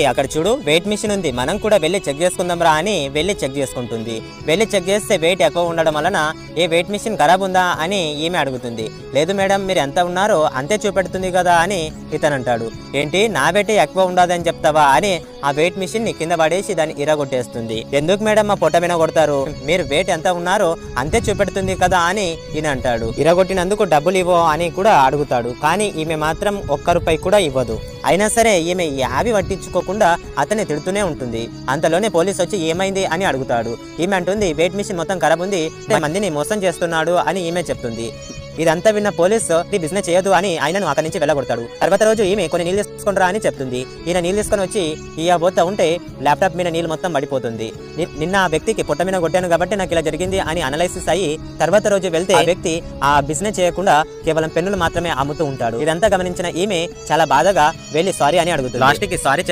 అక్కడ చూడు weight machine ఉంది, మనం కూడా వెళ్ళి చెక్ చేసుకుందాం రా అని వెళ్ళి చెక్ చేసుకుంటుంది. వెళ్ళి చెక్ చేస్తే వెయిట్ ఎక్కువ ఉండడం వలన వెయిట్ మిషన్ ఖరాబ్ ఉందా అని ఈమె అడుగుతుంది. లేదు మేడం, మీరు ఎంత ఉన్నారో అంతే చూపెడుతుంది కదా అని ఇతను అంటాడు. ఏంటి, నా వెయిట్ ఎక్కువ ఉండదని చెప్తావా అని ఆ వెయిట్ మిషన్ ని కింద పడేసి దాన్ని ఇరగొట్టేస్తుంది. ఎందుకు మేడం మా పొట్ట మీద కొడతారు, మీరు వెయిట్ ఎంత ఉన్నారో అంతే చూపెడుతుంది కదా అని ఈయన అంటాడు. ఇరగొట్టినందుకు డబ్బులు ఇవ్వు అని కూడా అడుగుతాడు. కానీ ఈమె మాత్రం ₹1 కూడా ఇవ్వదు. అయినా సరే ఈమె యావి పట్టించుకోకుండా అతన్ని తిడుతూనే ఉంటుంది. అంతలోనే పోలీస్ వచ్చి ఏమైంది అని అడుగుతాడు. ఈమె అంటుంది వెయిట్ మిషన్ మొత్తం ఖరాబ్ ఉంది, మందిని మోసం చేస్తున్నాడు అని ఈమె చెప్తుంది. ఇదంతా విన్న పోలీసు ఈ బిజినెస్ చేయదు అని ఆయనను అక్కడి నుంచి వెళ్ళగొడతాడు. తర్వాత రోజు ఈమె కొన్ని నీళ్ళు తీసుకుంటారా అని చెప్తుంది. ఈయన నీళ్ళు తీసుకొని వచ్చి పోతా ఉంటే ల్యాప్టాప్ మీద నీళ్ళు మొత్తం పడిపోతుంది. నిన్న ఆ వ్యక్తికి పొట్ట మీద కొట్టాను కాబట్టి నాకు ఇలా జరిగింది అని అనలైసిస్ అయ్యి తర్వాత రోజు వెళ్తే ఆ వ్యక్తి ఆ బిజినెస్ చేయకుండా కేవలం పెన్నులు మాత్రమే అమ్ముతూ ఉంటాడు. ఇదంతా గమనించిన ఈమె చాలా బాధగా వెళ్ళి సారీ అని అడుగుతుంది. లాస్ట్ కి సారీ